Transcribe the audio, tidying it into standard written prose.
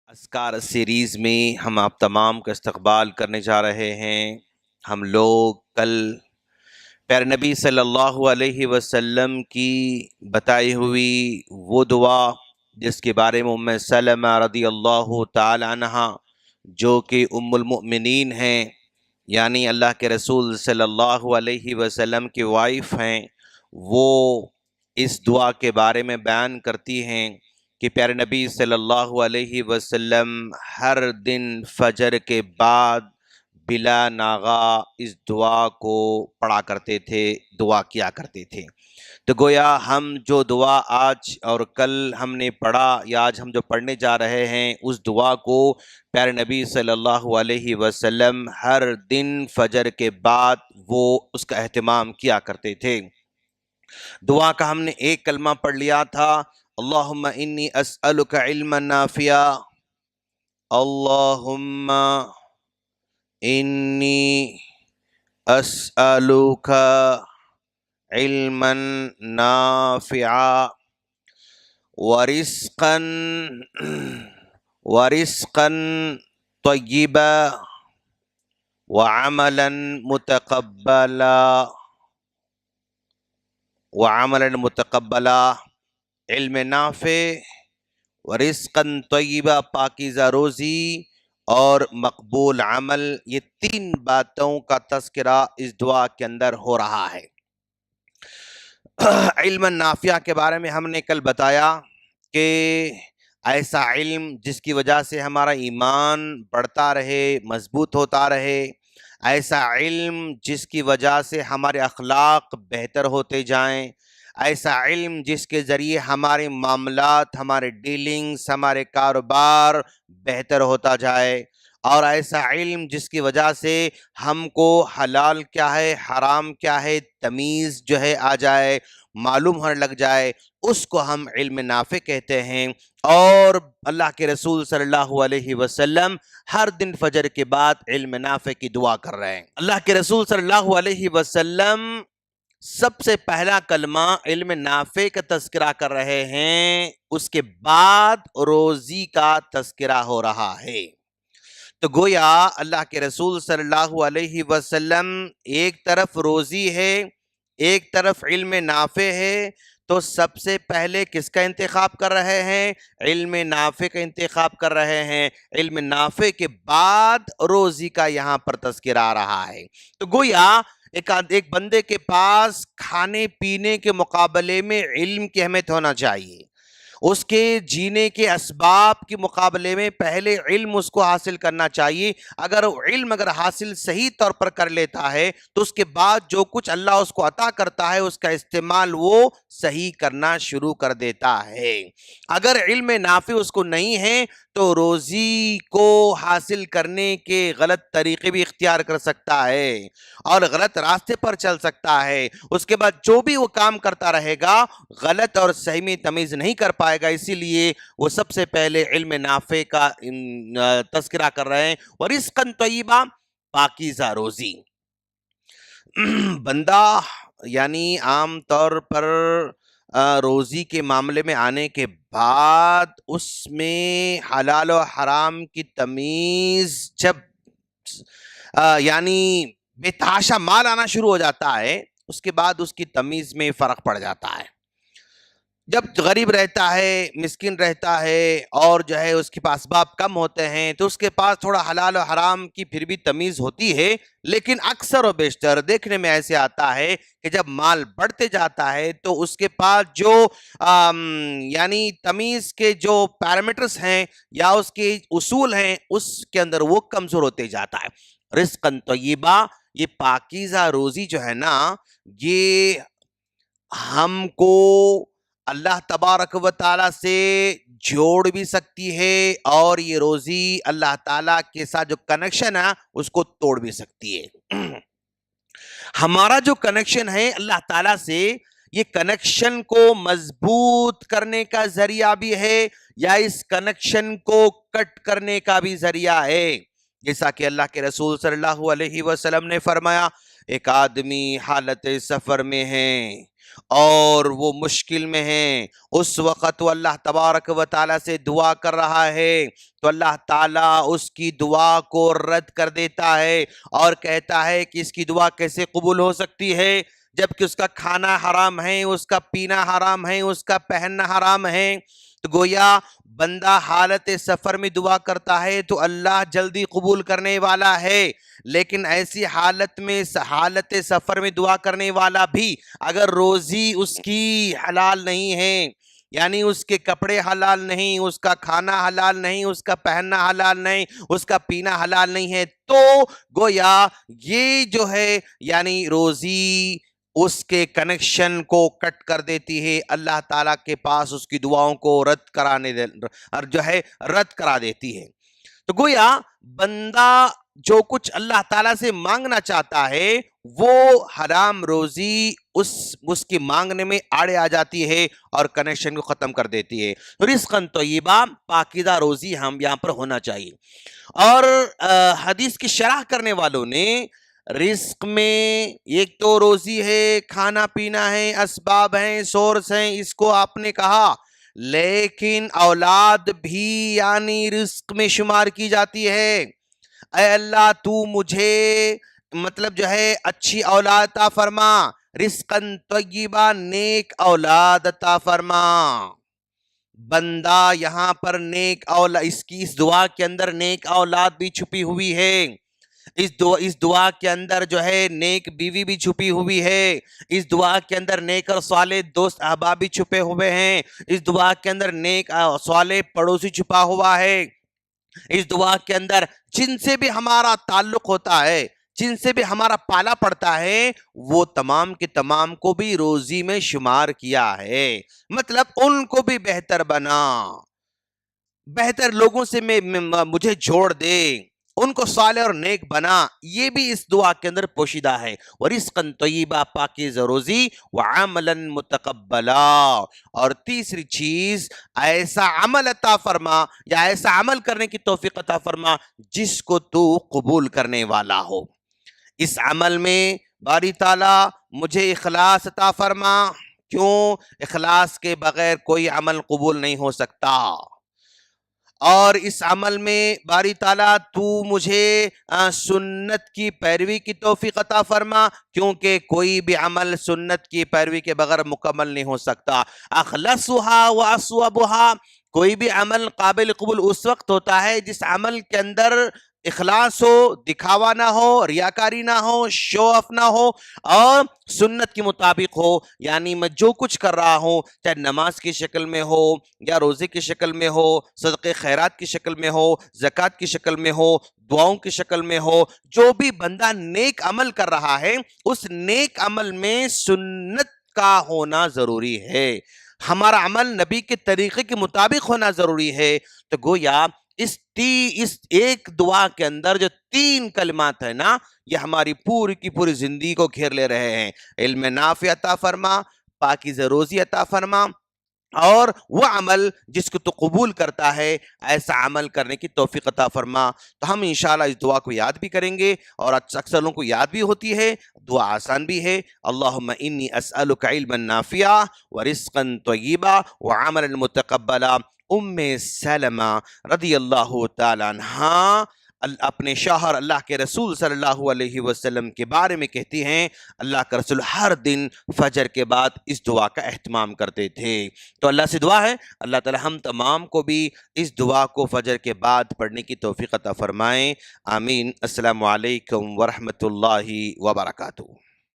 اسکار series میں ہم آپ تمام کا استقبال کرنے جا رہے ہیں۔ ہم لوگ کل پیارے نبی صلی اللہ علیہ وسلم کی بتائی ہوئی وہ دعا جس کے بارے میں ام سلمہ رضی اللہ تعالی عنہ جو کہ ام المؤمنین ہیں، یعنی اللہ کے رسول صلی اللہ علیہ وسلم کی وائف ہیں، وہ اس دعا کے بارے میں بیان کرتی ہیں کہ پیارے نبی صلی اللہ علیہ وسلم ہر دن فجر کے بعد بلا ناغا اس دعا کو پڑھا کرتے تھے، دعا کیا کرتے تھے۔ تو گویا ہم جو دعا آج اور کل ہم نے پڑھا یا آج ہم جو پڑھنے جا رہے ہیں، اس دعا کو پیارے نبی صلی اللہ علیہ وسلم ہر دن فجر کے بعد وہ اس کا اہتمام کیا کرتے تھے۔ دعا کا ہم نے ایک کلمہ پڑھ لیا تھا، اللہم انی اسألک علما نافعا، اللہم انی اسألک علما نافعا ورزقا طیبا وعملا متقبلا، علم نافع ورزقا طیبا پاکیزہ روزی اور مقبول عمل، یہ تین باتوں کا تذکرہ اس دعا کے اندر ہو رہا ہے۔ علم نافع کے بارے میں ہم نے کل بتایا کہ ایسا علم جس کی وجہ سے ہمارا ایمان بڑھتا رہے، مضبوط ہوتا رہے، ایسا علم جس کی وجہ سے ہمارے اخلاق بہتر ہوتے جائیں، ایسا علم جس کے ذریعے ہمارے معاملات، ہمارے ڈیلنگز، ہمارے کاروبار بہتر ہوتا جائے، اور ایسا علم جس کی وجہ سے ہم کو حلال کیا ہے، حرام کیا ہے، تمیز جو ہے آ جائے، معلوم ہونے لگ جائے، اس کو ہم علم نافع کہتے ہیں۔ اور اللہ کے رسول صلی اللہ علیہ وسلم ہر دن فجر کے بعد علم نافع کی دعا کر رہے ہیں۔ اللہ کے رسول صلی اللہ علیہ وسلم سب سے پہلا کلمہ علم نافع کا تذکرہ کر رہے ہیں، اس کے بعد روزی کا تذکرہ ہو رہا ہے۔ تو گویا اللہ کے رسول صلی اللہ علیہ وسلم ایک طرف روزی ہے، ایک طرف علم نافع ہے، تو سب سے پہلے کس کا انتخاب کر رہے ہیں؟ علم نافع کا انتخاب کر رہے ہیں۔ علم نافع کے بعد روزی کا یہاں پر تذکرہ آ رہا ہے۔ تو گویا ایک بندے کے پاس کھانے پینے کے مقابلے میں علم کی اہمیت ہونا چاہیے، اس کے جینے کے اسباب کے مقابلے میں پہلے علم اس کو حاصل کرنا چاہیے۔ اگر حاصل صحیح طور پر کر لیتا ہے تو اس کے بعد جو کچھ اللہ اس کو عطا کرتا ہے اس کا استعمال وہ صحیح کرنا شروع کر دیتا ہے۔ اگر علم نافع اس کو نہیں ہے تو روزی کو حاصل کرنے کے غلط طریقے بھی اختیار کر سکتا ہے اور غلط راستے پر چل سکتا ہے۔ اس کے بعد جو بھی وہ کام کرتا رہے گا غلط اور صحیح میں تمیز نہیں کر پائے گا، اسی لیے وہ سب سے پہلے علم نافع کا تذکرہ کر رہے ہیں۔ ورزقا طیبا، پاکیزہ روزی۔ بندہ یعنی عام طور پر روزی کے معاملے میں آنے کے بعد اس میں حلال و حرام کی تمیز جب یعنی بے تحاشا مال آنا شروع ہو جاتا ہے، اس کے بعد اس کی تمیز میں فرق پڑ جاتا ہے۔ جب غریب رہتا ہے، مسکین رہتا ہے اور جو ہے اس کے پاس اسباب کم ہوتے ہیں تو اس کے پاس تھوڑا حلال و حرام کی پھر بھی تمیز ہوتی ہے، لیکن اکثر و بیشتر دیکھنے میں ایسے آتا ہے کہ جب مال بڑھتے جاتا ہے تو اس کے پاس جو یعنی تمیز کے جو پیرامیٹرز ہیں یا اس کے اصول ہیں اس کے اندر وہ کمزور ہوتے جاتا ہے۔ رزقا طیبا، یہ پاکیزہ روزی جو ہے نا، یہ ہم کو اللہ تبارک و تعالیٰ سے جوڑ بھی سکتی ہے اور یہ روزی اللہ تعالیٰ کے ساتھ جو کنیکشن ہے اس کو توڑ بھی سکتی ہے۔ ہمارا جو کنیکشن ہے اللہ تعالیٰ سے، یہ کنیکشن کو مضبوط کرنے کا ذریعہ بھی ہے یا اس کنیکشن کو کٹ کرنے کا بھی ذریعہ ہے۔ جیسا کہ اللہ کے رسول صلی اللہ علیہ وسلم نے فرمایا، ایک آدمی حالت سفر میں ہے اور وہ مشکل میں ہیں، اس وقت وہ اللہ تبارک و تعالیٰ سے دعا کر رہا ہے تو اللہ تعالیٰ اس کی دعا کو رد کر دیتا ہے اور کہتا ہے کہ اس کی دعا کیسے قبول ہو سکتی ہے جبکہ اس کا کھانا حرام ہے، اس کا پینا حرام ہے، اس کا پہننا حرام ہے۔ تو گویا بندہ حالت سفر میں دعا کرتا ہے تو اللہ جلدی قبول کرنے والا ہے، لیکن ایسی حالت میں حالت سفر میں دعا کرنے والا بھی اگر روزی اس کی حلال نہیں ہے، یعنی اس کے کپڑے حلال نہیں، اس کا کھانا حلال نہیں، اس کا پہننا حلال نہیں، اس کا پینا حلال نہیں ہے، تو گویا یہ جو ہے یعنی روزی اس کے کنیکشن کو کٹ کر دیتی ہے، اللہ تعالیٰ کے پاس اس کی دعاؤں کو رد کرا دیتی ہے۔ تو گویا بندہ جو کچھ اللہ تعالیٰ سے مانگنا چاہتا ہے وہ حرام روزی اس کی مانگنے میں آڑے آ جاتی ہے اور کنیکشن کو ختم کر دیتی ہے۔ رزقاً طیبہ، پاکیزہ روزی ہم یہاں پر ہونا چاہیے۔ اور حدیث کی شرح کرنے والوں نے رزق میں ایک تو روزی ہے، کھانا پینا ہے، اسباب ہیں، سورس ہیں، اس کو آپ نے کہا، لیکن اولاد بھی یعنی رزق میں شمار کی جاتی ہے۔ اے اللہ تو مجھے مطلب جو ہے اچھی اولاد عطا فرما، رزقاً طیبہ، نیک اولاد عطا فرما۔ بندہ یہاں پر نیک اولاد، اس دعا کے اندر نیک اولاد بھی چھپی ہوئی ہے، اس دعا کے اندر جو ہے نیک بیوی بھی چھپی ہوئی ہے، اس دعا کے اندر نیک اور صالح دوست احباب بھی چھپے ہوئے ہیں، اس دعا کے اندر نیک صالح پڑوسی چھپا ہوا ہے، اس دعا کے اندر جن سے بھی ہمارا تعلق ہوتا ہے، جن سے بھی ہمارا پالا پڑتا ہے، وہ تمام کے تمام کو بھی روزی میں شمار کیا ہے۔ مطلب ان کو بھی بہتر بنا، بہتر لوگوں سے مجھے جوڑ دے، ان کو صالح اور نیک بنا، یہ بھی اس دعا کے اندر پوشیدہ ہے۔ وَرِزْقًا طَيِّبًا، پاکیزہ روزی، وَعَمَلًا مُتَقَبَّلًا، اور تیسری چیز ایسا عمل عطا فرما یا ایسا عمل کرنے کی توفیق عطا فرما جس کو تو قبول کرنے والا ہو۔ اس عمل میں باری تعالیٰ مجھے اخلاص عطا فرما، کیوں؟ اخلاص کے بغیر کوئی عمل قبول نہیں ہو سکتا۔ اور اس عمل میں باری تعالیٰ تو مجھے سنت کی پیروی کی توفیق عطا فرما، کیونکہ کوئی بھی عمل سنت کی پیروی کے بغیر مکمل نہیں ہو سکتا۔ اخلصها واصوبها، کوئی بھی عمل قابل قبول اس وقت ہوتا ہے جس عمل کے اندر اخلاص ہو، دکھاوا نہ ہو، ریاکاری نہ ہو، شو آف نہ ہو، اور سنت کے مطابق ہو، یعنی میں جو کچھ کر رہا ہوں چاہے نماز کی شکل میں ہو یا روزے کی شکل میں ہو، صدقے خیرات کی شکل میں ہو، زکوٰۃ کی شکل میں ہو، دعاؤں کی شکل میں ہو، جو بھی بندہ نیک عمل کر رہا ہے اس نیک عمل میں سنت کا ہونا ضروری ہے، ہمارا عمل نبی کے طریقے کے مطابق ہونا ضروری ہے۔ تو گویا اس ایک دعا کے اندر جو 3 کلمات ہیں نا، یہ ہماری پوری کی پوری زندگی کو گھیر لے رہے ہیں۔ علم نافع عطا فرما، پاکیزہ روزی عطا فرما، اور وہ عمل جس کو تو قبول کرتا ہے ایسا عمل کرنے کی توفیق عطا فرما۔ تو ہم انشاءاللہ اس دعا کو یاد بھی کریں گے، اور اکثر لوگوں کو یاد بھی ہوتی ہے، دعا آسان بھی ہے۔ اللہم انی اسألک علما نافعا ورزقا طیبا وعملا متقبلا۔ سلمہ رضی اللہ تعالیٰ عنہا اپنے شوہر اللہ کے رسول صلی اللہ علیہ وسلم کے بارے میں کہتی ہیں، اللہ کا رسول ہر دن فجر کے بعد اس دعا کا اہتمام کرتے تھے۔ تو اللہ سے دعا ہے اللہ تعالی ہم تمام کو بھی اس دعا کو فجر کے بعد پڑھنے کی توفیق عطا فرمائیں، آمین۔ السلام علیکم ورحمۃ اللہ وبرکاتہ۔